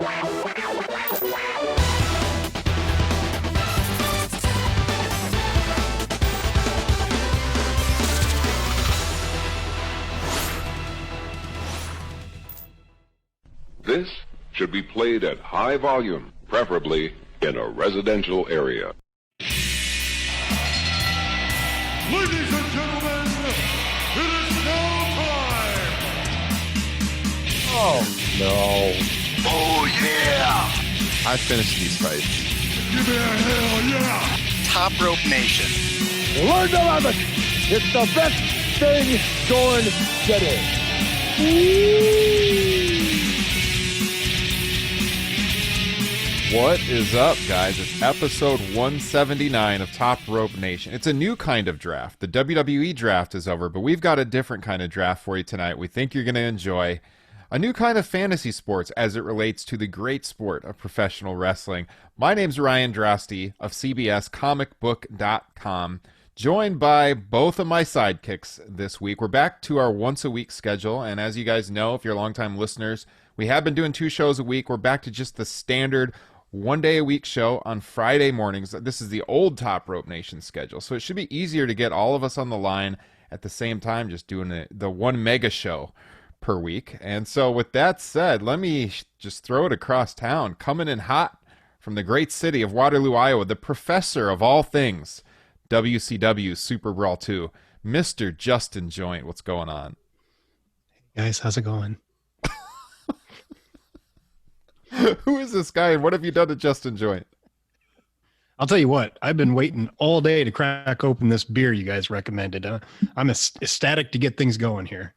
This should be played at high volume, preferably in a residential area. Ladies and gentlemen, it is now time! Oh, no. Oh, yeah! I finished these fights. Give me a hell yeah! Top Rope Nation. Learn to love it. It's the best thing going today. What is up, guys? It's episode 179 of Top Rope Nation. It's a new kind of draft. The WWE draft is over, but we've got a different kind of draft for you tonight. We think you're going to enjoy a new kind of fantasy sports as it relates to the great sport of professional wrestling. My name's Ryan Drosty of CBSComicBook.com, joined by both of my sidekicks this week. We're back to our once-a-week schedule, and as you guys know, if you're longtime listeners, we have been doing 2 shows a week. We're back to just the standard one-day-a-week show on Friday mornings. This is the old Top Rope Nation schedule, so it should be easier to get all of us on the line at the same time, just doing the one mega show per week. And so with that said, let me just throw it across town. Coming in hot from the great city of Waterloo, Iowa, the professor of all things WCW Super Brawl 2, Mr. Justin Joint. What's going on? Hey guys, how's it going? Who is this guy, and what have you done to Justin Joint? I'll tell you what, I've been waiting all day to crack open this beer you guys recommended. I'm ecstatic to get things going here.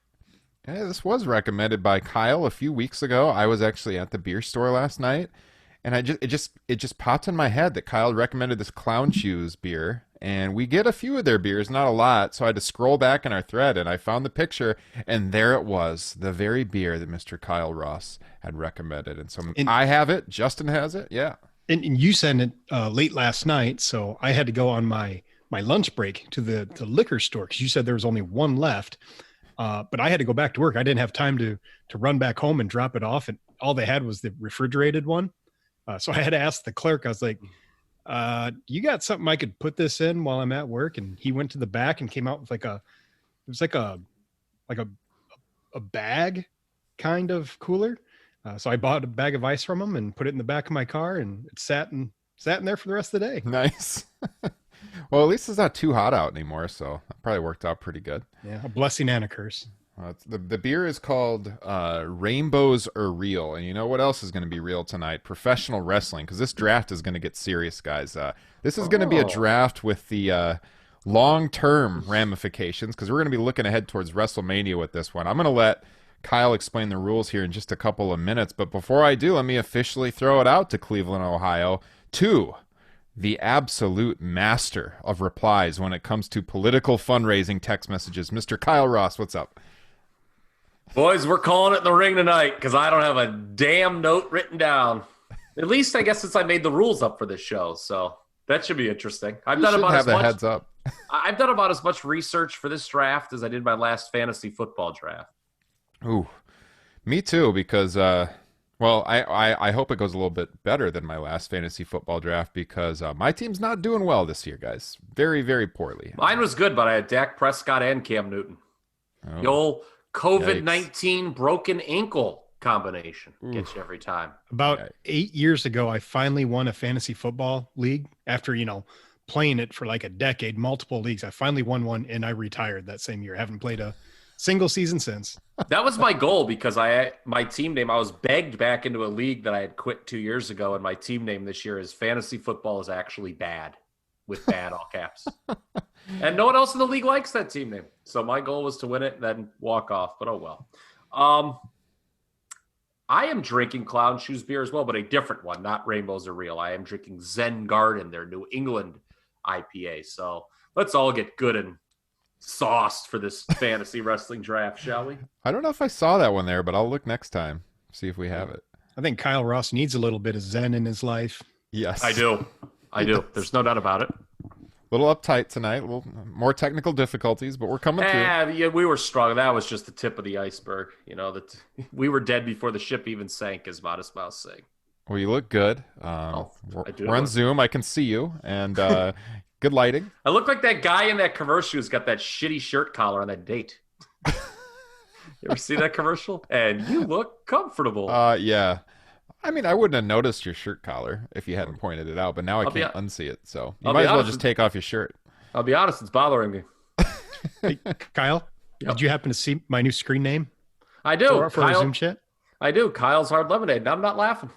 Yeah, this was recommended by Kyle a few weeks ago. I was actually at the beer store last night, and it just popped in my head that Kyle recommended this Clown Shoes beer, and we get a few of their beers, not a lot, so I had to scroll back in our thread, and I found the picture, and there it was, the very beer that Mr. Kyle Ross had recommended. And so I have it, Justin has it, yeah. And you sent it late last night, so I had to go on my lunch break to the liquor store, because you said there was only one left, but I had to go back to work. I didn't have time to run back home and drop it off, and all they had was the refrigerated one. So I had to ask the clerk, I was like, you got something I could put this in while I'm at work? And he went to the back and came out with a bag kind of cooler. So I bought a bag of ice from him and put it in the back of my car, and it sat in there for the rest of the day. Nice. Well, at least it's not too hot out anymore, so that probably worked out pretty good. Yeah, a blessing and a curse. The beer is called Rainbows Are Real, and you know what else is going to be real tonight? Professional wrestling, because this draft is going to get serious, guys. This is going to be a draft with the long-term ramifications, because we're going to be looking ahead towards WrestleMania with this one. I'm going to let Kyle explain the rules here in just a couple of minutes, but before I do, let me officially throw it out to Cleveland, Ohio, to the absolute master of replies when it comes to political fundraising text messages, Mr. Kyle Ross. What's up? Boys, we're calling it in the ring tonight because I don't have a damn note written down. At least, I guess, since I made the rules up for this show, so that should be interesting. I've done about as much research for this draft as I did my last fantasy football draft. Ooh, me too, because I hope it goes a little bit better than my last fantasy football draft, because my team's not doing well this year, guys. Very, very poorly. Mine was good, but I had Dak Prescott and Cam Newton. Oh. The old COVID-19 broken ankle combination gets you every time. About 8 years ago, I finally won a fantasy football league after, playing it for like a decade, multiple leagues. I finally won one, and I retired that same year. I haven't played a single season since. That was my goal, because my team name, I was begged back into a league that I had quit 2 years ago, and my team name this year is Fantasy Football is Actually Bad, with bad all caps. And no one else in the league likes that team name. So my goal was to win it and then walk off, but oh well. I am drinking Clown Shoes beer as well, but a different one, not Rainbows Are Real. I am drinking Zen Garden, their New England IPA. So let's all get good and sauced for this fantasy wrestling draft, shall we? I don't know if I saw that one there, but I'll look next time, see if we have it. I think Kyle Ross needs a little bit of Zen in his life. Yes. I do. There's no doubt about it. little uptight tonight, a little more technical difficulties, but we're coming through. Yeah, we were strong. That was just the tip of the iceberg. That we were dead before the ship even sank, as Modest Mouse saying. Well, you look good. We're on Zoom. I can see you, and good lighting. I look like that guy in that commercial who's got that shitty shirt collar on that date. You ever see that commercial? And you look comfortable. Yeah. I mean, I wouldn't have noticed your shirt collar if you hadn't pointed it out, but now I can't unsee it. So you might as well just take off your shirt. I'll be honest, it's bothering me. Hey, Kyle, Did you happen to see my new screen name? I do. For our Zoom chat? I do. Kyle's Hard Lemonade. And I'm not laughing.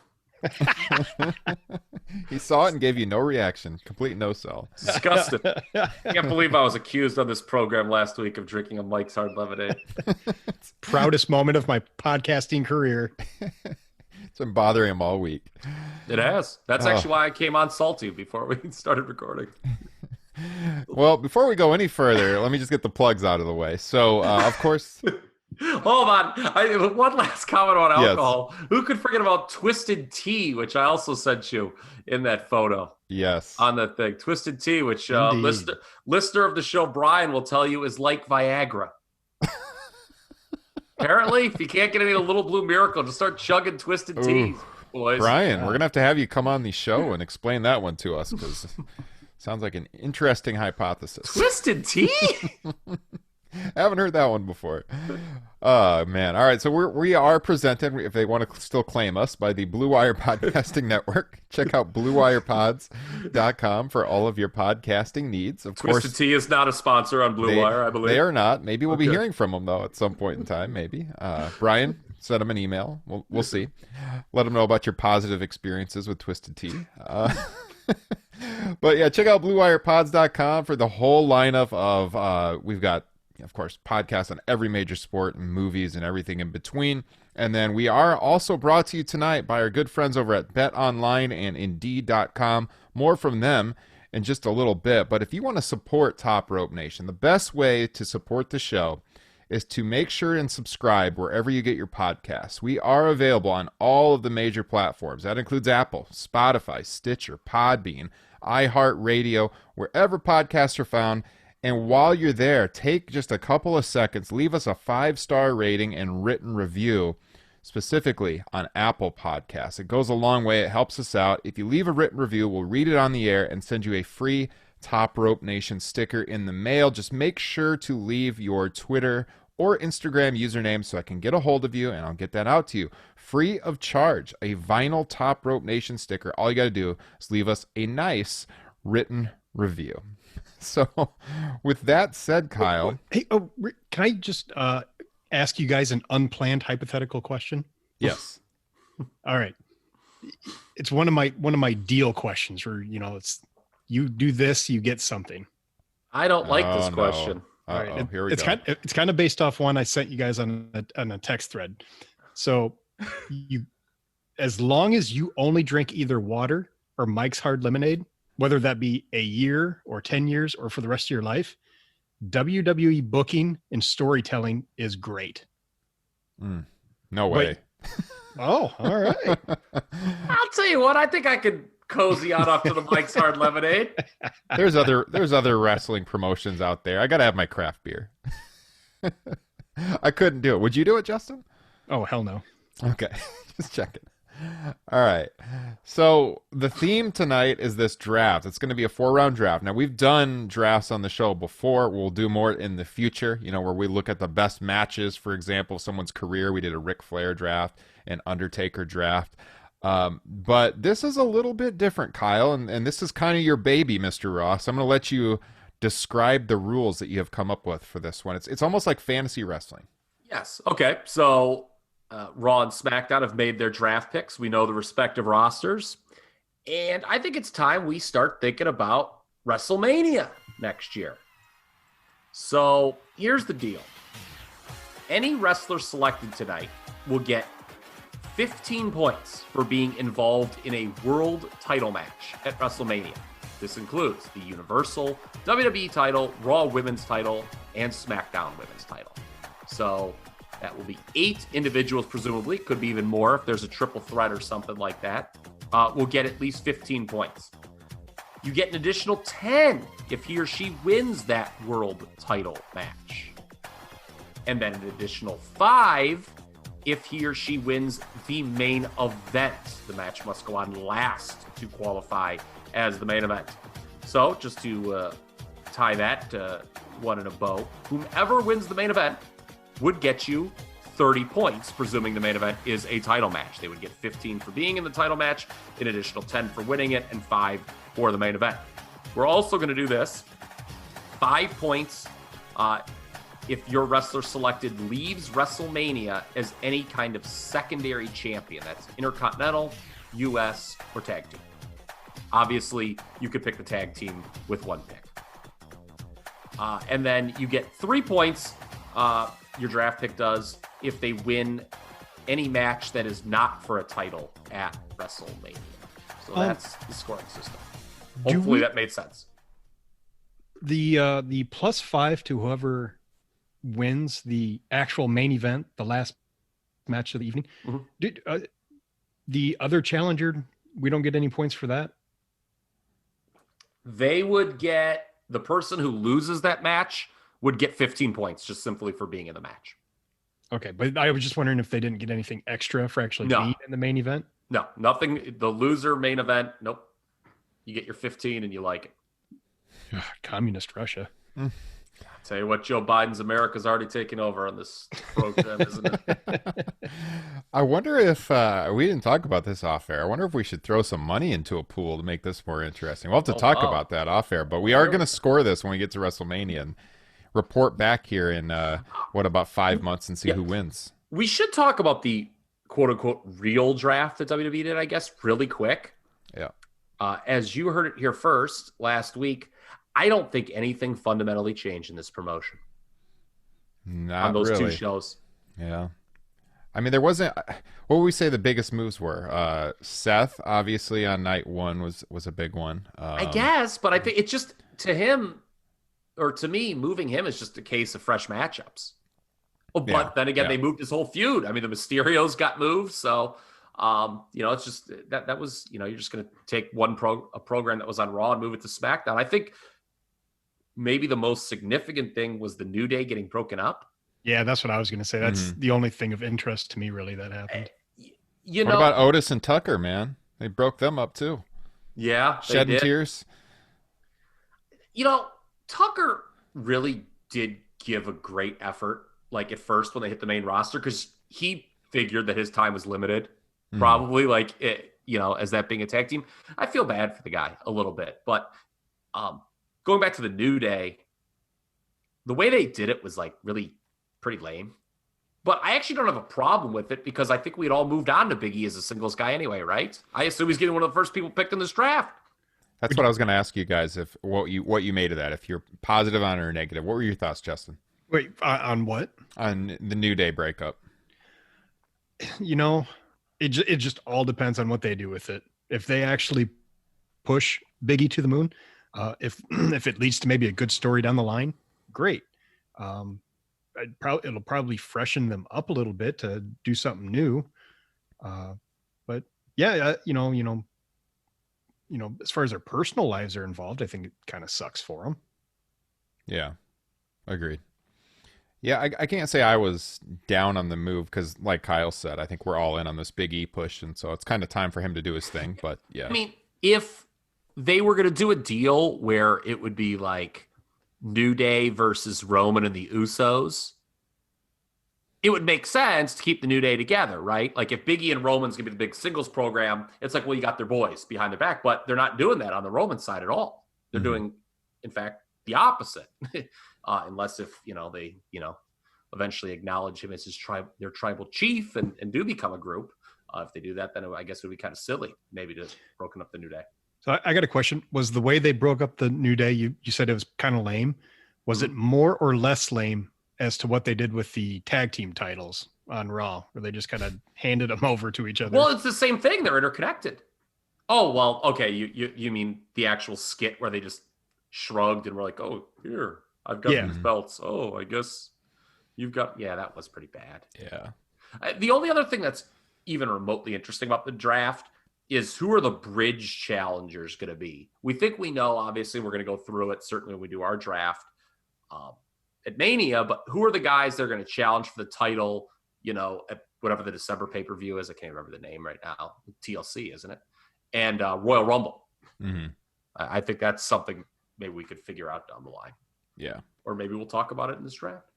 He saw it and gave you no reaction. Complete no sell. Disgusted. I can't believe I was accused on this program last week of drinking a Mike's Hard Lemonade. Proudest moment of my podcasting career. It's been bothering him all week. It has. That's actually why I came on salty before we started recording. Well, before we go any further, let me just get the plugs out of the way. So, of course... Hold on. One last comment on alcohol. Yes. Who could forget about Twisted Tea, which I also sent you in that photo? Yes. On the thing. Twisted Tea, which listener of the show, Brian, will tell you is like Viagra. Apparently, if you can't get any of the Little Blue Miracle, just start chugging Twisted Teas, boys. Brian, we're going to have you come on the show and explain that one to us, because sounds like an interesting hypothesis. Twisted Tea? I haven't heard that one before. Oh, man. All right. So we are presented, if they want to still claim us, by the Blue Wire Podcasting Network. Check out BlueWirePods.com for all of your podcasting needs. Of course, Twisted Tea is not a sponsor on Blue Wire, I believe. They are not. Maybe we'll be hearing from them, though, at some point in time. Maybe. Brian, send them an email. We'll see. Let them know about your positive experiences with Twisted Tea. But, yeah, check out BlueWirePods.com for the whole lineup of we've got, of course, podcasts on every major sport and movies and everything in between. And then we are also brought to you tonight by our good friends over at BetOnline and Indeed.com. More from them in just a little bit. But if you want to support Top Rope Nation, the best way to support the show is to make sure and subscribe wherever you get your podcasts. We are available on all of the major platforms. That includes Apple, Spotify, Stitcher, Podbean, iHeartRadio, wherever podcasts are found. And while you're there, take just a couple of seconds, leave us a 5-star rating and written review, specifically on Apple Podcasts. It goes a long way. It helps us out. If you leave a written review, we'll read it on the air and send you a free Top Rope Nation sticker in the mail. Just make sure to leave your Twitter or Instagram username so I can get a hold of you, and I'll get that out to you. Free of charge, a vinyl Top Rope Nation sticker. All you got to do is leave us a nice written review. So, with that said, Kyle. Hey, can I just ask you guys an unplanned hypothetical question? Yes. All right. It's one of my deal questions where, it's you do this, you get something. I don't like this question. All right. Here we go. It's kind of based off one I sent you guys on a text thread. So, as long as you only drink either water or Mike's Hard Lemonade, whether that be a year or 10 years or for the rest of your life, WWE booking and storytelling is great. No way. Oh, all right. I'll tell you what, I think I could cozy on off to the Mike's Hard Lemonade. There's other wrestling promotions out there. I got to have my craft beer. I couldn't do it. Would you do it, Justin? Oh, hell no. Okay. Just checking. All right. So the theme tonight is this draft. It's going to be a 4-round draft. Now, we've done drafts on the show before. We'll do more in the future, where we look at the best matches, for example, someone's career. We did a Ric Flair draft, an Undertaker draft. But this is a little bit different, Kyle, and this is kind of your baby, Mr. Ross. I'm going to let you describe the rules that you have come up with for this one. It's almost like fantasy wrestling. Yes. Okay. So Raw and SmackDown have made their draft picks. We know the respective rosters. And I think it's time we start thinking about WrestleMania next year. So here's the deal. Any wrestler selected tonight will get 15 points for being involved in a world title match at WrestleMania. This includes the Universal, WWE title, Raw Women's title, and SmackDown Women's title. So that will be 8 individuals, presumably. Could be even more if there's a triple threat or something like that. Will get at least 15 points. You get an additional 10 if he or she wins that world title match. And then an additional 5 if he or she wins the main event. The match must go on last to qualify as the main event. So just to tie that one in a bow, whomever wins the main event would get you 30 points, presuming the main event is a title match. They would get 15 for being in the title match, an additional 10 for winning it, and 5 for the main event. We're also going to do this. 5 points if your wrestler selected leaves WrestleMania as any kind of secondary champion. That's Intercontinental, US, or tag team. Obviously, you could pick the tag team with one pick. And then you get 3 points, your draft pick does, if they win any match that is not for a title at WrestleMania. So that's the scoring system. Hopefully that made sense. The +5 to whoever wins the actual main event, the last match of the evening. Mm-hmm. The other challenger, we don't get any points for that? They would get, the person who loses that match would get 15 points just simply for being in the match. Okay, but I was just wondering if they didn't get anything extra for actually being in the main event? No, nothing. The loser main event, nope. You get your 15 and you like it. Communist Russia. Tell you what, Joe Biden's America's already taken over on this program, isn't it? I wonder if we didn't talk about this off air. I wonder if we should throw some money into a pool to make this more interesting. We'll have to talk about that off air, but we are going to score this when we get to WrestleMania and report back here in about 5 months and see who wins. We should talk about the quote unquote real draft that WWE did, I guess, really quick. Yeah. As you heard it here first last week, I don't think anything fundamentally changed in this promotion. Not on those really. 2 shows. Yeah. I mean, there wasn't. What would we say the biggest moves were? Seth, obviously, on night 1 was a big one. I guess, but I think it's just, to him, or to me, moving him is just a case of fresh matchups. But then again, they moved his whole feud. I mean, the Mysterios got moved, so it's just that was, you're just going to take a program that was on Raw and move it to SmackDown. I think maybe the most significant thing was the New Day getting broken up. Yeah, that's what I was going to say. That's the only thing of interest to me, really, that happened. What about Otis and Tucker, man? They broke them up too. Yeah, shedding tears. Tucker really did give a great effort, like at first when they hit the main roster, because he figured that his time was limited, probably as that being a tag team. I feel bad for the guy a little bit, but going back to the New Day, the way they did it was like really pretty lame. But I actually don't have a problem with it because I think we'd all moved on to Big E as a singles guy anyway, right? I assume he's getting one of the first people picked in this draft. That's what I was going to ask you guys, if what you made of that, if you're positive on it or negative. What were your thoughts, Justin? Wait, on what? On the New Day breakup. It just all depends on what they do with it. If they actually push Big E to the moon, if it leads to maybe a good story down the line, great. It'll probably freshen them up a little bit to do something new. But yeah, as far as their personal lives are involved, I think it kind of sucks for them. Yeah, agreed. Yeah, I can't say I was down on the move because, like Kyle said, I think we're all in on this Big E push, and so it's kind of time for him to do his thing. But yeah, I mean, if they were going to do a deal where it would be like New Day versus Roman and the Usos, it would make sense to keep the New Day together, right? Like if Big E and Roman's going to be the big singles program, it's like, well, you got their boys behind their back, but they're not doing that on the Roman side at all. They're doing, in fact, the opposite. Unless if, they, eventually acknowledge him as their tribal chief and do become a group. If they do that, then I guess it would be kind of silly maybe to broken up the New Day. So I got a question. Was the way they broke up the New Day, you said it was kind of lame. Was it more or less lame as to what they did with the tag team titles on Raw, where they just kind of handed them over to each other? Well, it's the same thing. They're interconnected. Oh, well, okay. You mean the actual skit where they just shrugged and were like, oh, here, I've got these belts. Oh, I guess you've got, that was pretty bad. Yeah. The only other thing that's even remotely interesting about the draft is who are the bridge challengers going to be? We think we know, obviously, we're going to go through it, certainly when we do our draft at Mania, but who are the guys that are going to challenge for the title, at whatever the December pay-per-view is? I can't remember the name right now. TLC, isn't it? And Royal Rumble. Mm-hmm. I think that's something maybe we could figure out down the line. Yeah. Or maybe we'll talk about it in this draft.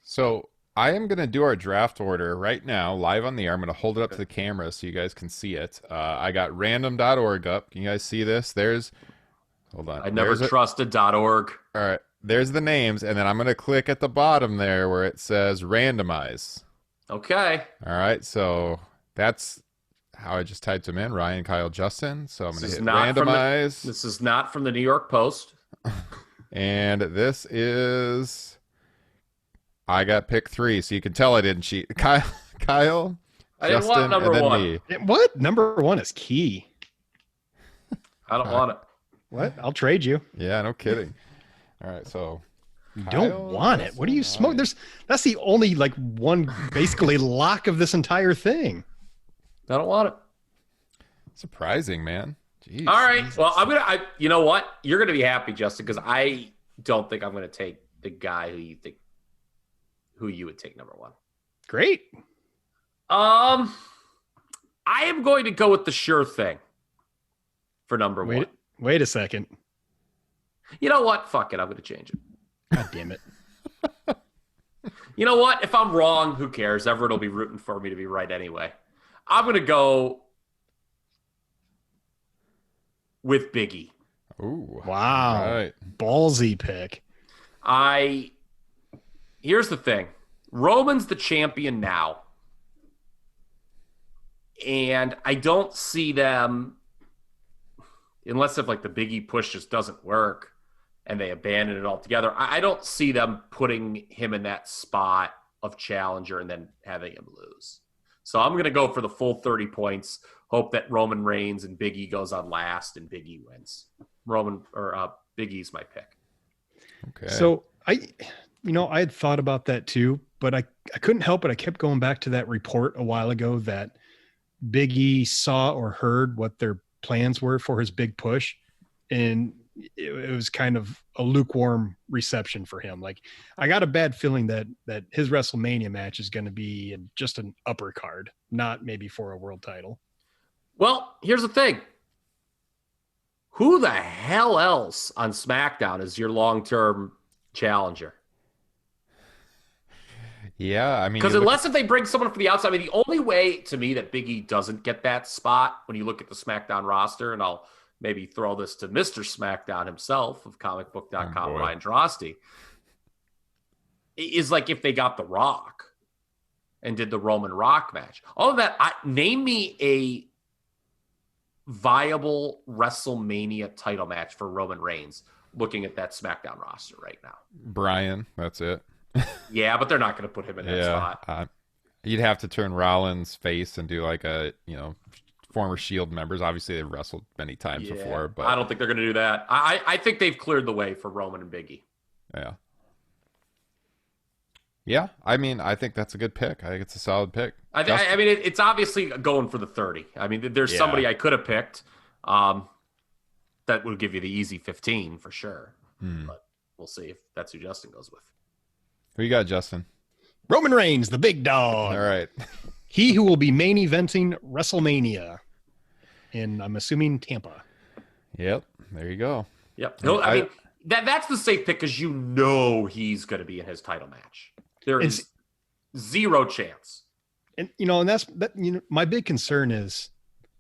So I am going to do our draft order right now, live on the air. I'm going to hold it up to the camera so you guys can see it. I got random.org up. Can you guys see this? Hold on. I never trusted .org. All right. There's the names, and then I'm going to click at the bottom there where it says randomize. Okay. All right. So that's how I just typed them in. Ryan, Kyle, Justin. So I'm going to hit randomize. This is not from the New York Post. And this is... I got pick 3, so you can tell I didn't cheat. Kyle, I Justin, didn't want number and then 1. me. What? Number 1 is key. I don't want it. What? I'll trade you. Yeah, no kidding. All right, so you don't want it. What do you smoke? That's the only one basically lock of this entire thing. I don't want it. Surprising, man. Jeez. All right. Well, you know what? You're gonna be happy, Justin, because I don't think I'm gonna take the guy who you would take number 1. Great. I am going to go with the sure thing for number 1. Wait a second. You know what? Fuck it. I'm going to change it. God damn it. You know what? If I'm wrong, who cares? Everyone will be rooting for me to be right anyway. I'm going to go with Big E. Ooh. Wow. Right. Ballsy pick. Here's the thing. Roman's the champion now. And I don't see them, unless if the Big E push just doesn't work and they abandon it altogether, I don't see them putting him in that spot of challenger and then having him lose. So I'm going to go for the full 30 points, hope that Roman Reigns and Big E goes on last and Big E wins. Big E's my pick. Okay. So I had thought about that too, but I couldn't help it. I kept going back to that report a while ago that Big E saw or heard what their plans were for his big push. And it was kind of a lukewarm reception for him. I got a bad feeling that his WrestleMania match is going to be just an upper card, not maybe for a world title. Well, here's the thing. Who the hell else on SmackDown is your long-term challenger? Yeah, I mean... Because if they bring someone from the outside, the only way to me that Big E doesn't get that spot when you look at the SmackDown roster, and I'll maybe throw this to Mr. SmackDown himself of comicbook.com, Ryan Drosty, is if they got The Rock and did the Roman Rock match. All of that, name me a viable WrestleMania title match for Roman Reigns looking at that SmackDown roster right now. Brian, that's it. Yeah, but they're not going to put him in that spot. You'd have to turn Rollins face and do former Shield members. Obviously, they've wrestled many times before, but I don't think they're going to do that. I think they've cleared the way for Roman and Big E. Yeah. Yeah, I mean, I think that's a good pick. I think it's a solid pick. It's obviously going for the 30. There's somebody I could have picked that would give you the easy 15 for sure. But we'll see if that's who Justin goes with. Who you got, Justin? Roman Reigns, the big dog. All right. He who will be main eventing WrestleMania in, I'm assuming, Tampa. Yep. There you go. Yep. That's the safe pick because he's going to be in his title match. There is zero chance. And my big concern is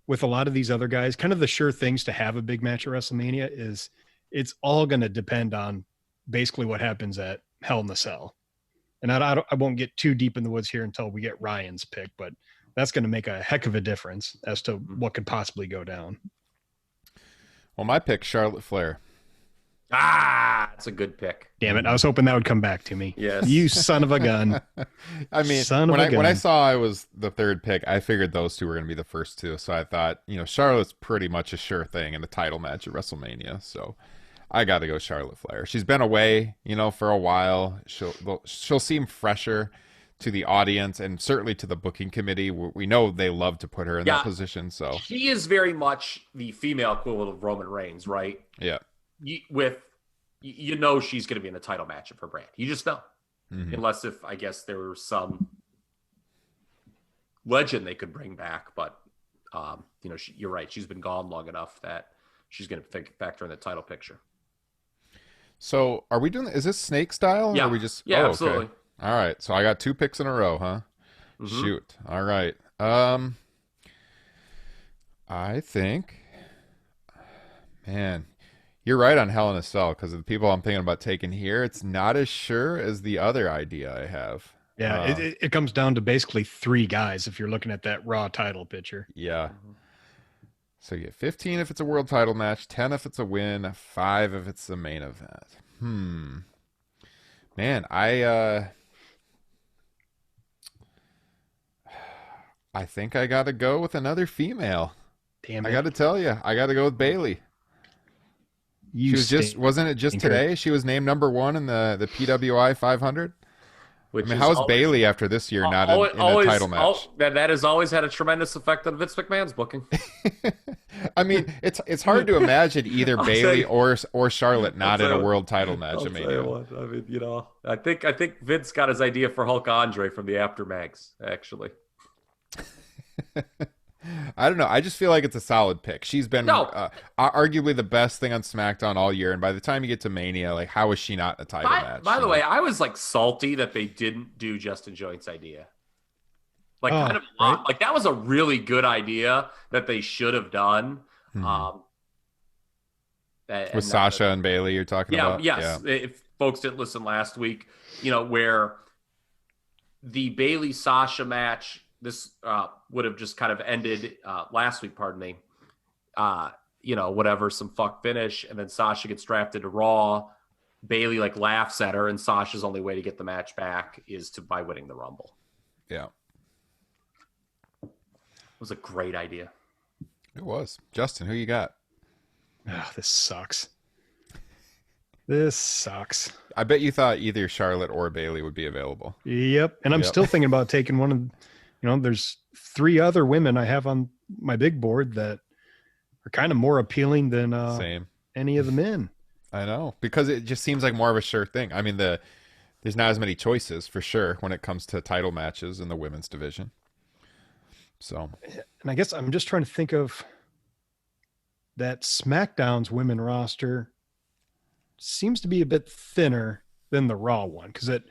with a lot of these other guys, kind of the sure things to have a big match at WrestleMania is it's all going to depend on basically what happens at Hell in the Cell. And I won't get too deep in the woods here until we get Ryan's pick, but that's going to make a heck of a difference as to what could possibly go down. Well, my pick, Charlotte Flair. That's a good pick. Damn it. I was hoping that would come back to me. Yes. You son of a gun. When I saw I was the third pick, I figured those two were going to be the first two. So I thought, Charlotte's pretty much a sure thing in the title match at WrestleMania. So I got to go Charlotte Flair. She's been away, for a while. She'll seem fresher to the audience and certainly to the booking committee. We know they love to put her in that position. So she is very much the female equivalent of Roman Reigns, right? Yeah. She's going to be in the title match of her brand. You just know. Unless if, I guess, there was some legend they could bring back. But, you're right. She's been gone long enough that she's going to factor in the title picture. So are we doing, is this snake style? Yeah. Or are we just, absolutely. Okay. All right. So I got 2 picks in a row, huh? Shoot. All right. I think, man, you're right on Hell in a Cell because of the people I'm thinking about taking here. It's not as sure as the other idea I have. Yeah, it comes down to basically 3 guys if you're looking at that Raw title picture. Yeah. So you get 15 if it's a world title match, 10 if it's a win, 5 if it's the main event. Man, I think I got to go with another female. Damn it. I got to tell you, I got to go with Bayley. Wasn't it just today? She was named number 1 in the PWI 500. How's Bayley after this year not in a title match? That has always had a tremendous effect on Vince McMahon's booking. I mean, it's hard to imagine either Bayley or Charlotte not in a world title match. I think Vince got his idea for Hulk Andre from the Aftermags, actually. I don't know. I just feel like it's a solid pick. She's been arguably the best thing on SmackDown all year. And by the time you get to Mania, like, how is she not in a title match? By the way, I was like salty that they didn't do Justin Joint's idea. Like, kind of right? Like, that was a really good idea that they should have done. With Sasha and Bayley, you're talking about? Yes. Yeah. If folks didn't listen last week, where the Bayley Sasha match, this would have just kind of ended last week, pardon me. Some fuck finish, and then Sasha gets drafted to Raw. Bayley laughs at her, and Sasha's only way to get the match back is by winning the Rumble. Yeah. It was a great idea. It was. Justin, who you got? Oh, this sucks. I bet you thought either Charlotte or Bayley would be available. Yep. And I'm still thinking about taking one of there's 3 other women I have on my big board that are kind of more appealing than any of the men. I know, because it just seems like more of a sure thing. I mean, there's not as many choices for sure when it comes to title matches in the women's division. So, and I guess I'm just trying to think of that SmackDown's women roster seems to be a bit thinner than the Raw one. Because at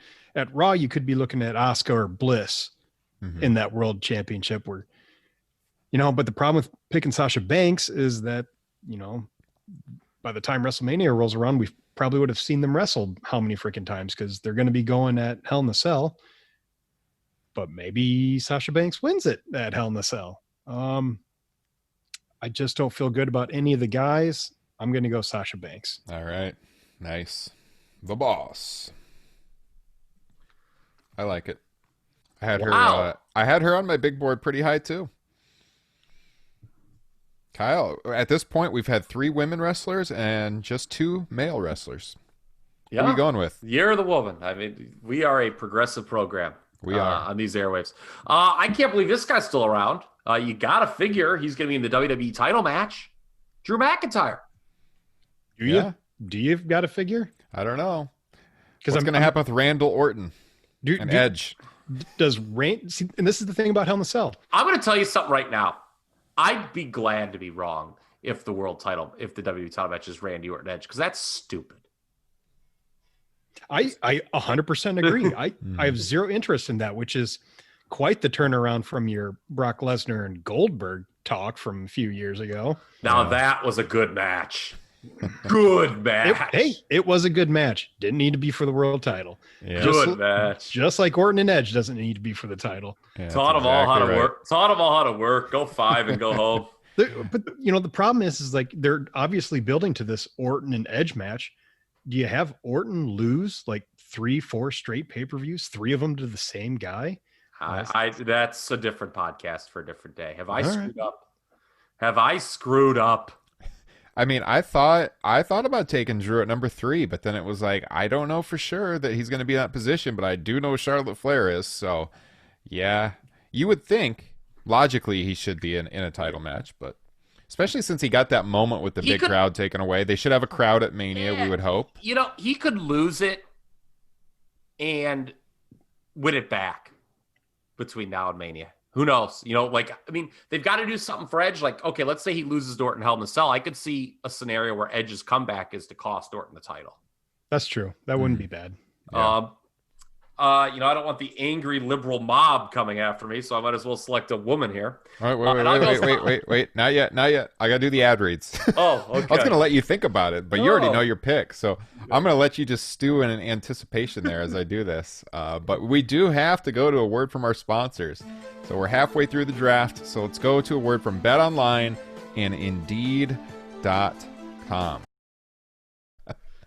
Raw, you could be looking at Asuka or Bliss in that world championship where, but the problem with picking Sasha Banks is that, by the time WrestleMania rolls around, we probably would have seen them wrestle how many freaking times because they're going to be going at Hell in a Cell. But maybe Sasha Banks wins it at Hell in a Cell. I just don't feel good about any of the guys. I'm going to go Sasha Banks. All right. Nice. The boss. I like it. I had her on my big board pretty high too. Kyle, at this point, we've had 3 women wrestlers and just 2 male wrestlers. Yeah. What are you going with? Year of the Woman. I mean, we are a progressive program. We are on these airwaves. I can't believe this guy's still around. You got to figure he's going to be in the WWE title match. Drew McIntyre. Do you? Yeah. Do you got to figure? I don't know. What's going to happen with Randall Orton and Edge? Does and this is the thing about Hell in a Cell. I'm going to tell you something right now. I'd be glad to be wrong if the WWE title match is Randy Orton Edge, because that's stupid. I 100% agree. I have zero interest in that, which is quite the turnaround from your Brock Lesnar and Goldberg talk from a few years ago. Now that was a good match. Good match. It was a good match. Didn't need to be for the world title. Yeah. Good match. Just like Orton and Edge doesn't need to be for the title. Yeah, Taught them all how to work. Taught them all how to work. Go 5 and go home. But the problem is they're obviously building to this Orton and Edge match. Do you have Orton lose 3-4 straight pay-per-views, 3 of them to the same guy? That's a different podcast for a different day. Have I screwed up? I mean, I thought about taking Drew at number 3, but then it was like, I don't know for sure that he's going to be in that position, but I do know Charlotte Flair is. So, yeah, you would think logically he should be in a title match, but especially since he got that moment with the big crowd taken away. They should have a crowd at Mania, we would hope. You know, he could lose it and win it back between now and Mania. Who knows? You know, like, I mean, they've got to do something for Edge. Like, okay, let's say he loses to Orton Hell in a Cell. I could see a scenario where Edge's comeback is to cost Orton the title. That's true. That wouldn't be bad. Yeah. You know, I don't want the angry liberal mob coming after me, so I might as well select a woman here. All right, wait. Not yet. I got to do the ad reads. Oh, okay. I was going to let you think about it, but you already know your pick, so I'm going to let you just stew in anticipation there as I do this. But we do have to go to a word from our sponsors. So we're halfway through the draft, so let's go to a word from BetOnline and Indeed.com.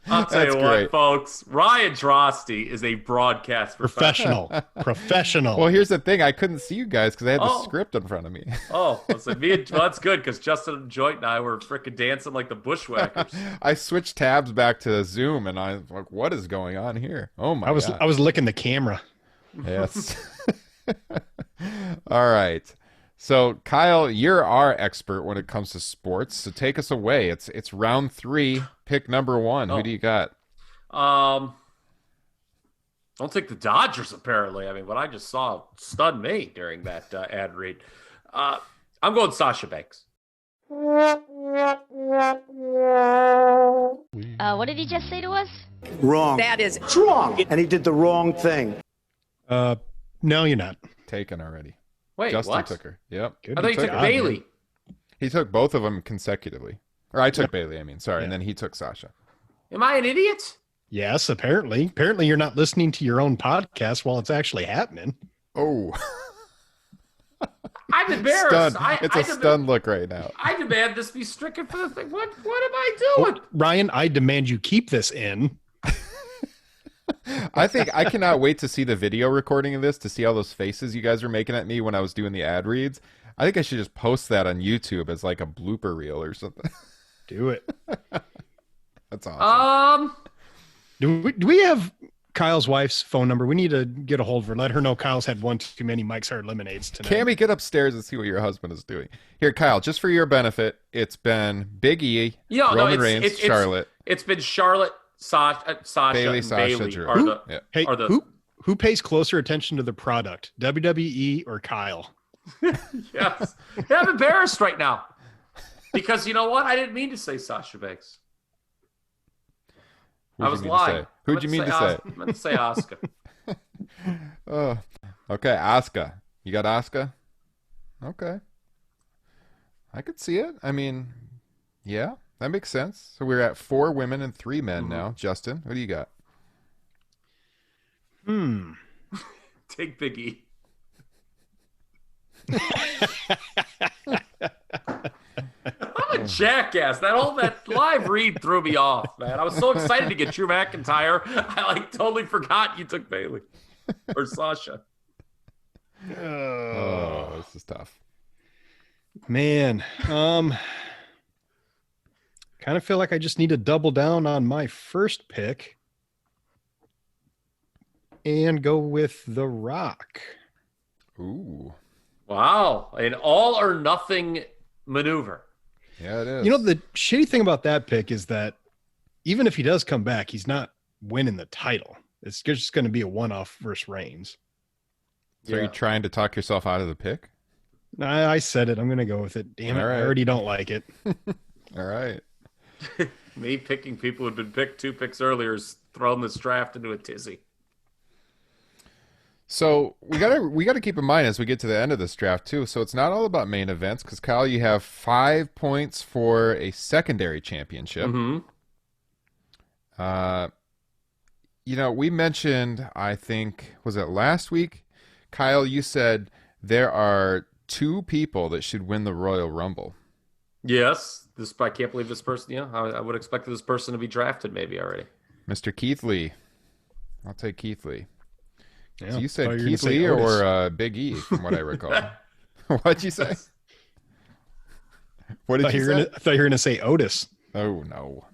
I'll tell you what, folks. Ryan Drosty is a broadcast professional. Well, here's the thing. I couldn't see you guys because I had the script in front of me. Well, that's good because Justin Joint and I were freaking dancing like the Bushwhackers. I switched tabs back to Zoom, and I was like, what is going on here? Oh, my God. I was licking the camera. Yes. All right. So, Kyle, you're our expert when it comes to sports, so take us away. It's round 3, pick number 1. Who do you got? Don't take the Dodgers, apparently. I mean, what I just saw stunned me during that ad read. I'm going Sasha Banks. What did he just say to us? Wrong. That is wrong. And he did the wrong thing. No, you're not. Taken already. Wait, Justin what? took her. Yep. I thought he took Bailey. He took both of them consecutively. Or I took Bailey, sorry. Yeah. And then he took Sasha. Am I an idiot? Yes, apparently. Apparently you're not listening to your own podcast while it's actually happening. Oh. I'm embarrassed. Stunned. It's a stunned look right now. I demand this be stricken for the thing. What am I doing? Well, Ryan, I demand you keep this in. I think I cannot wait to see the video recording of this, to see all those faces you guys were making at me when I was doing the ad reads. I think I should just post that on YouTube as like a blooper reel or something. Do it. That's awesome. Do we have Kyle's wife's phone number? We need to get a hold of her. Let her know Kyle's had one too many Mike's Hard Lemonades tonight. Cammy, get upstairs and see what your husband is doing. Here, Kyle, just for your benefit, it's been Big E, Roman Reigns, Charlotte. It's been Charlotte, Sasha, Bailey, and Bailey. Drew. Who pays closer attention to the product, WWE or Kyle? Yes. I'm embarrassed right now. Because you know what? I didn't mean to say Sasha Banks. I was lying. Who'd you mean to say? I meant to say Asuka. Oh, okay, Asuka. You got Asuka? Okay. I could see it. I mean, yeah, that makes sense. So we're at 4 women and 3 men now. Justin, what do you got? Take Big E. I'm a jackass. That live read threw me off, man. I was so excited to get Drew McIntyre. I totally forgot you took Bailey or Sasha. Oh, this is tough. Man, kind of feel like I just need to double down on my first pick and go with The Rock. Ooh. Wow. An all or nothing maneuver. Yeah, it is. You know, the shitty thing about that pick is that even if he does come back, he's not winning the title. It's just going to be a one-off versus Reigns. So you're trying to talk yourself out of the pick? I said it. I'm going to go with it. Damn it. Right. I already don't like it. All right. Me picking people who had been picked 2 picks earlier is throwing this draft into a tizzy. So we gotta keep in mind as we get to the end of this draft too. So it's not all about main events because Kyle, you have 5 points for a secondary championship. Mm-hmm. You know, we mentioned, I think, was it last week? Kyle, you said there are 2 people that should win the Royal Rumble. Yes, I can't believe this person. Yeah, I would expect this person to be drafted maybe already. Mr. Keith Lee. I'll take Keith Lee. Yeah, so you said Keith Lee or Big E, from what I recall. What'd you say? What did you say? I thought you were going to say Otis. Oh, no.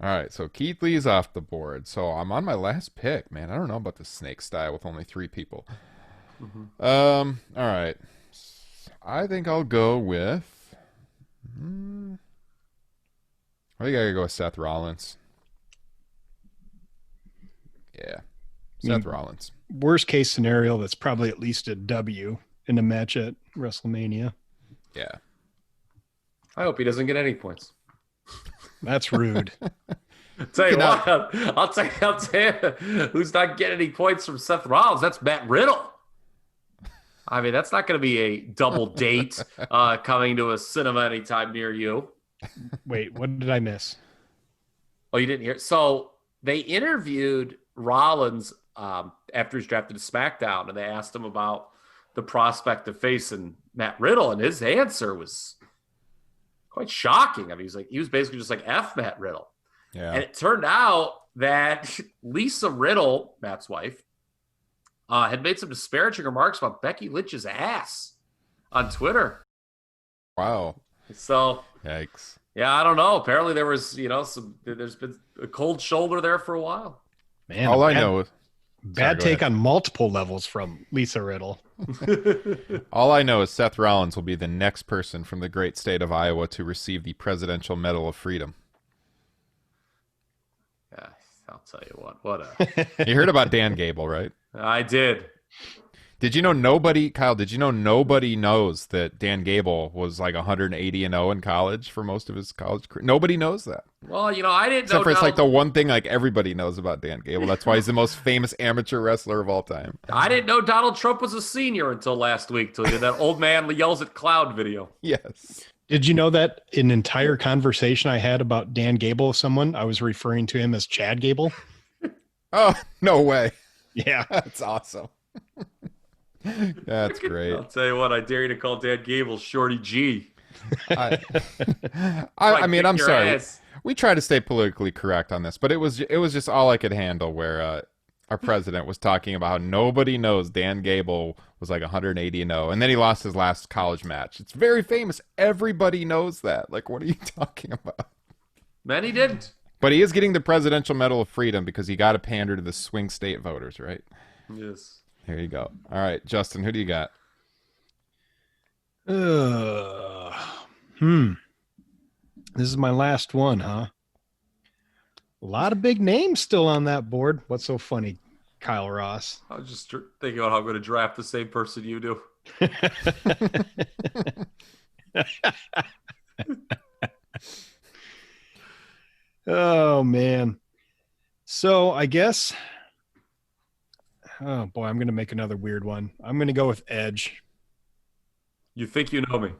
All right, so Keith Lee's off the board. So I'm on my last pick, man. I don't know about the snake style with only 3 people. All right. I think I'll go with... I think I gotta go with Seth Rollins. Yeah. Seth Rollins. Worst case scenario, that's probably at least a W in a match at WrestleMania. Yeah. I hope he doesn't get any points. That's rude. Tell you what, I'll tell you who's not getting any points from Seth Rollins. That's Matt Riddle. I mean, that's not going to be a double date coming to a cinema anytime near you. Wait, what did I miss? Oh, you didn't hear? So they interviewed Rollins after he's drafted to SmackDown, and they asked him about the prospect of facing Matt Riddle, and his answer was quite shocking. I mean, he was basically just like F Matt Riddle. Yeah. And it turned out that Lisa Riddle, Matt's wife, had made some disparaging remarks about Becky Lynch's ass on Twitter. Wow. So, yikes. Yeah, I don't know. Apparently there was, there's been a cold shoulder there for a while. Man, all I know is bad take on multiple levels from Lisa Riddle. All I know is Seth Rollins will be the next person from the great state of Iowa to receive the Presidential Medal of Freedom. Yeah, I'll tell you what. You heard about Dan Gable, right? I did. Did you know nobody knows that Dan Gable was like 180-0 in college for most of his college career? Nobody knows that. Well, I didn't know. Except for it's like the one thing like everybody knows about Dan Gable. That's why he's the most famous amateur wrestler of all time. I didn't know Donald Trump was a senior until last week, till he did that old man yells at cloud video. Yes. Did you know that an entire conversation I had about Dan Gable with someone, I was referring to him as Chad Gable? Oh, no way. Yeah. That's awesome. That's great. I'll tell you what, I dare you to call Dan Gable Shorty G. I mean, I'm sorry. Ass. We try to stay politically correct on this, but it was just all I could handle where our president was talking about how nobody knows Dan Gable was like 180-0, and then he lost his last college match. It's very famous. Everybody knows that. Like, what are you talking about? Many didn't. But he is getting the Presidential Medal of Freedom because he got to pander to the swing state voters, right? Yes. Here you go. All right, Justin, who do you got? This is my last one, huh? A lot of big names still on that board. What's so funny, Kyle Ross? I was just thinking about how I'm going to draft the same person you do. Oh, man. So I guess... Oh, boy, I'm going to make another weird one. I'm going to go with Edge. You think you know me.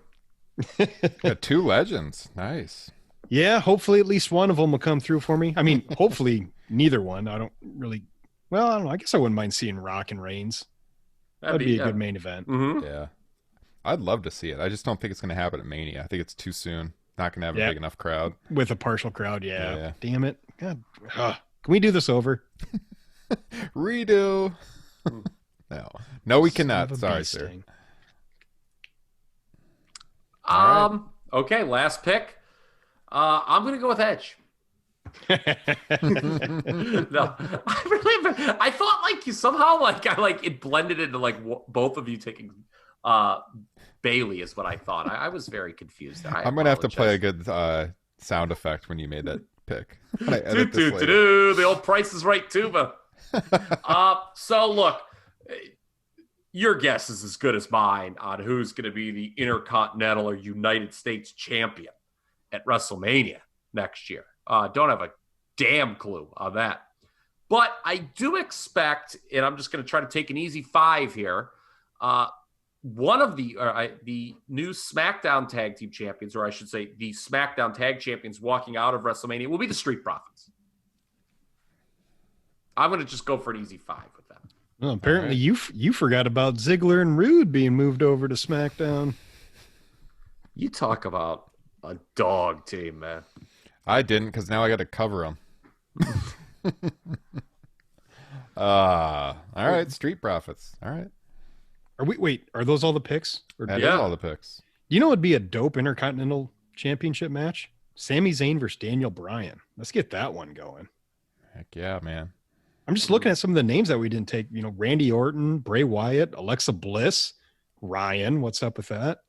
Got 2 legends. Nice. Yeah, hopefully at least one of them will come through for me. I mean, hopefully neither one. I don't really... Well, I don't know. I guess I wouldn't mind seeing Rock and Reigns. That'd be a good main event. Mm-hmm. Yeah. I'd love to see it. I just don't think it's going to happen at Mania. I think it's too soon. Not going to have a big enough crowd. With a partial crowd, yeah. Damn it. God. Can we do this over? Redo. No, we cannot. Sorry, sir. Okay, last pick. I'm going to go with Edge. No, I thought like you somehow it blended into like both of you taking Bailey is what I thought. I was very confused. I'm gonna have to play a good sound effect when you made that pick. The old Price is Right tuba. So look, your guess is as good as mine on who's going to be the Intercontinental or United States champion at WrestleMania next year. Don't have a damn clue on that. But I do expect, and I'm just going to try to take an easy 5 here, one of the new SmackDown Tag Team Champions, or I should say the SmackDown Tag Champions walking out of WrestleMania will be the Street Profits. I'm going to just go for an easy 5 with them. Well, apparently you forgot about Ziggler and Rude being moved over to SmackDown. You talk about a dog team, man. I didn't, because now I got to cover them. All right, Street Profits. All right. Are those all the picks? That is all the picks. You know, it'd be a dope Intercontinental Championship match. Sami Zayn versus Daniel Bryan. Let's get that one going. Heck yeah, man. I'm just looking at some of the names that we didn't take. Randy Orton, Bray Wyatt, Alexa Bliss, Ryan. What's up with that?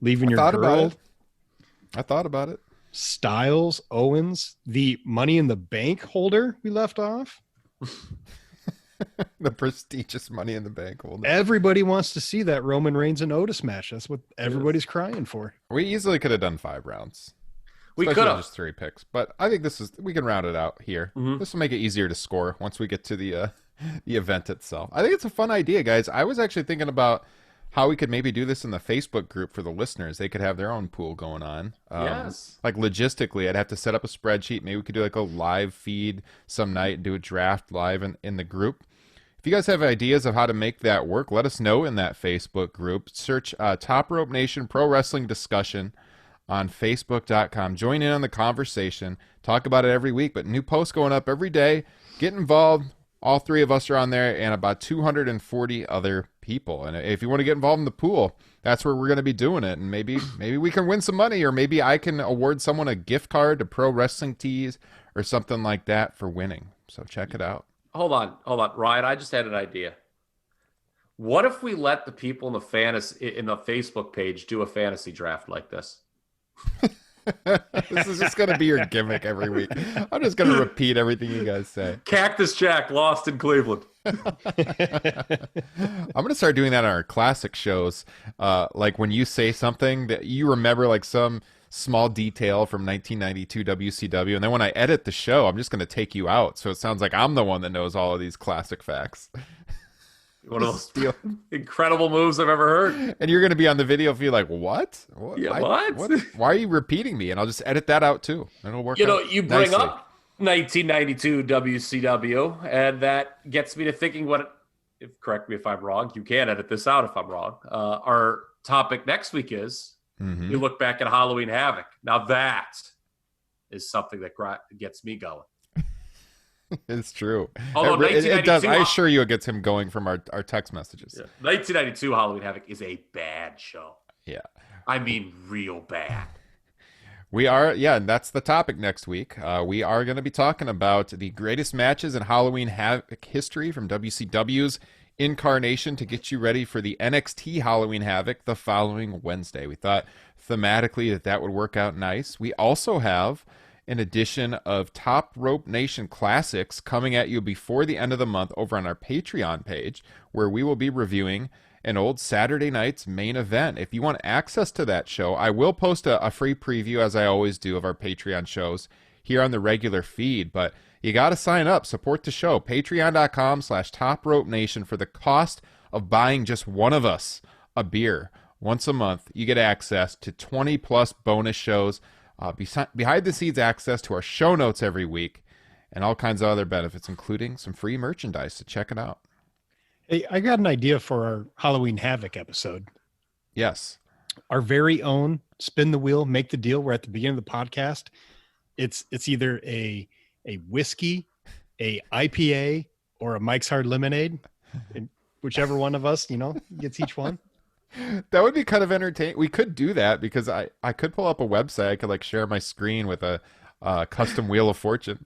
Leaving your girl. I thought about it. Styles, Owens, the Money in the Bank holder we left off. The prestigious Money in the Bank holder. Everybody wants to see that Roman Reigns and Otis match. That's what everybody's crying for. We easily could have done 5 rounds. We could have just 3 picks, but I think we can round it out here. Mm-hmm. This will make it easier to score once we get to the event itself. I think it's a fun idea, guys. I was actually thinking about how we could maybe do this in the Facebook group for the listeners. They could have their own pool going on. Yes. Like logistically, I'd have to set up a spreadsheet. Maybe we could do like a live feed some night and do a draft live in the group. If you guys have ideas of how to make that work, let us know in that Facebook group. Search Top Rope Nation Pro Wrestling Discussion on Facebook.com. Join in on the conversation. Talk about it every week, but new posts going up every day. Get involved. All 3 of us are on there and about 240 other people. And if you want to get involved in the pool, that's where we're going to be doing it. And maybe we can win some money, or maybe I can award someone a gift card to Pro Wrestling Tees or something like that for winning. So check it out. Hold on. Ryan, I just had an idea. What if we let the people in the Facebook page do a fantasy draft like this? This is just going to be your gimmick every week. I'm just going to repeat everything you guys say. Cactus Jack lost in Cleveland. I'm going to start doing that on our classic shows. Like when you say something that you remember, like some small detail from 1992 WCW, and then when I edit the show, I'm just going to take you out. So it sounds like I'm the one that knows all of these classic facts. One of those incredible moves I've ever heard. And you're going to be on the video feel like, what? Yeah, what? Why are you repeating me? And I'll just edit that out too. And it'll work out You bring nicely. up 1992 WCW, and that gets me to thinking correct me if I'm wrong. You can edit this out if I'm wrong. Our topic next week is you look back at Halloween Havoc. Now that is something that gets me going. It's true. Although it does. I assure you it gets him going from our text messages. Yeah. 1992 Halloween Havoc is a bad show. Yeah. I mean, real bad. We are, and that's the topic next week. We are going to be talking about the greatest matches in Halloween Havoc history from WCW's incarnation to get you ready for the NXT Halloween Havoc the following Wednesday. We thought thematically that would work out nice. We also have an edition of Top Rope Nation Classics coming at you before the end of the month over on our Patreon page, where we will be reviewing an old Saturday night's main event. If you want access to that show, I will post a free preview, as I always do, of our Patreon shows here on the regular feed, but you got to sign up, support the show, patreon.com/topropenation. For the cost of buying just one of us a beer once a month, you get access to 20 plus bonus shows, behind the scenes access to our show notes every week, and all kinds of other benefits, including some free merchandise. So check it out. Hey, I got an idea for our Halloween Havoc episode. Yes. Our very own spin the wheel, make the deal. We're at the beginning of the podcast. It's either a whiskey, a IPA, or a Mike's Hard Lemonade. And whichever one of us, gets each one. That would be kind of entertaining. We could do that because I could pull up a website. I could share my screen with a custom Wheel of Fortune.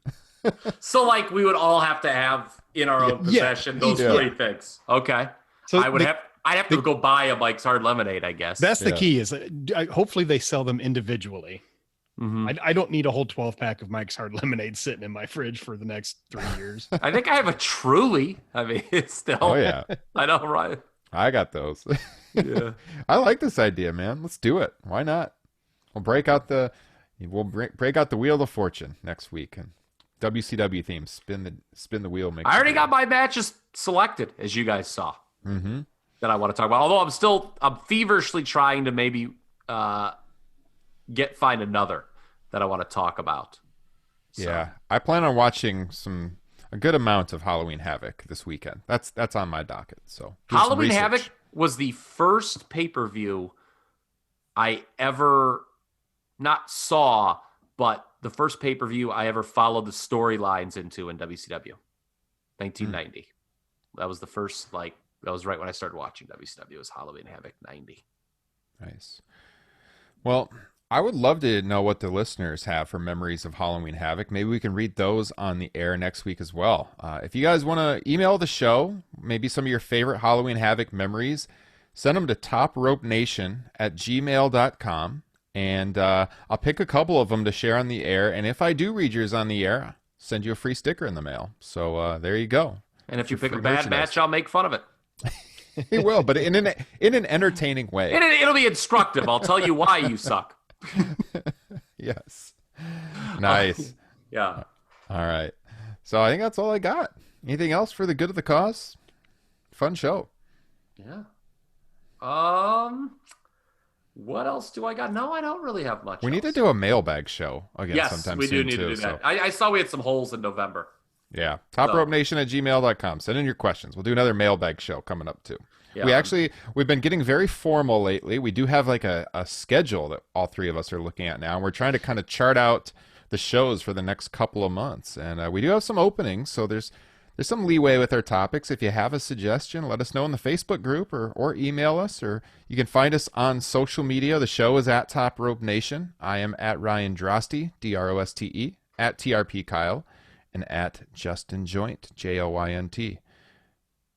So we would all have to have in our own possession those 3 things. Okay. So I'd have to go buy a Mike's Hard Lemonade, I guess. That's the key is hopefully they sell them individually. Mm-hmm. I don't need a whole 12-pack of Mike's Hard Lemonade sitting in my fridge for the next 3 years. I think I have a Truly. I mean, it's still. Oh, yeah. I know, right? I got those. Yeah. I like this idea, man. Let's do it. Why not? We'll break out the Wheel of Fortune next week, and WCW theme. Spin the wheel. I already got my matches selected, as you guys saw. Mm-hmm. That I want to talk about. Although I'm feverishly trying to maybe find another that I want to talk about. So. Yeah, I plan on watching a good amount of Halloween Havoc this weekend. That's on my docket. So Halloween Havoc was the first pay-per-view I ever not saw, but the first pay-per-view I ever followed the storylines into in WCW. 1990. That was the first, that was right when I started watching WCW. It was Halloween Havoc 90. Nice. Well, I would love to know what the listeners have for memories of Halloween Havoc. Maybe we can read those on the air next week as well. If you guys want to email the show, maybe some of your favorite Halloween Havoc memories, send them to topropenation@gmail.com, and I'll pick a couple of them to share on the air. And if I do read yours on the air, I'll send you a free sticker in the mail. So there you go. And if you pick a bad match, I'll make fun of it. He will, but in an entertaining way. It'll be instructive. I'll tell you why you suck. Yes. Nice. Yeah. All right. So I think that's all I got. Anything else for the good of the cause? Fun show. Yeah. What else do I got? No, I don't really have much. We need to do a mailbag show again sometime we soon. do need to do that. I saw we had some holes in November. Yeah. topropenation@gmail.com. Send in your questions. We'll do another mailbag show coming up too. Yeah. We've been getting very formal lately. We do have like a schedule that all three of us are looking at now. And we're trying to kind of chart out the shows for the next couple of months. And we do have some openings. So there's some leeway with our topics. If you have a suggestion, let us know in the Facebook group or email us, or you can find us on social media. The show is at Top Rope Nation. I am at Ryan Droste, Droste, at TRP Kyle, and at Justin Joint, Joynt.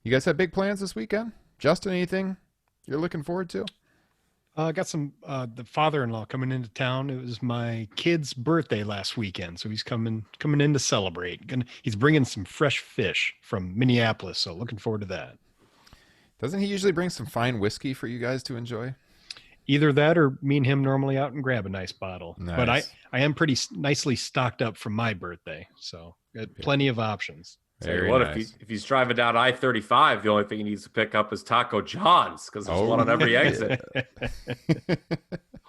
You guys have big plans this weekend? Justin, anything you're looking forward to? I got some the father-in-law coming into town. It was my kid's birthday last weekend, so he's coming in to celebrate. He's bringing some fresh fish from Minneapolis, so looking forward to that. Doesn't he usually bring some fine whiskey for you guys to enjoy? Either that, or me and him normally out and grab a nice bottle. Nice. But I am pretty nicely stocked up from my birthday, so got plenty of options. Very nice. If he's driving down I-35, the only thing he needs to pick up is Taco John's, because there's one on every exit.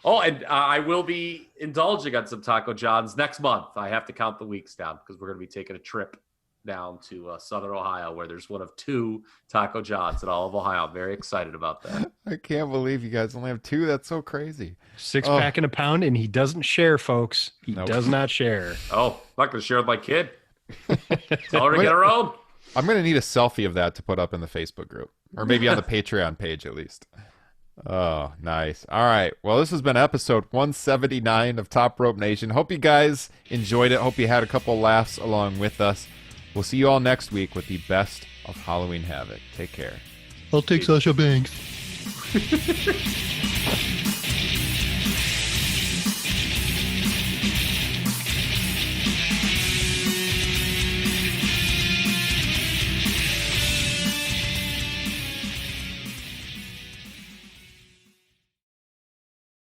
And I will be indulging on some Taco John's next month. I have to count the weeks down because we're going to be taking a trip down to Southern Ohio, where there's one of 2 Taco John's in all of Ohio. I'm very excited about that. I can't believe you guys only have 2. That's so crazy. 6-pack and a pound, and he doesn't share, folks. He does not share. Oh, I'm not going to share with my kid. Tell her to get her own. I'm going to need a selfie of that to put up in the Facebook group, or maybe on the Patreon page at least. Oh, nice. All right. Well, this has been episode 179 of Top Rope Nation. Hope you guys enjoyed it. Hope you had a couple laughs along with us. We'll see you all next week with the best of Halloween Havoc. Take care. I'll take Sasha Banks.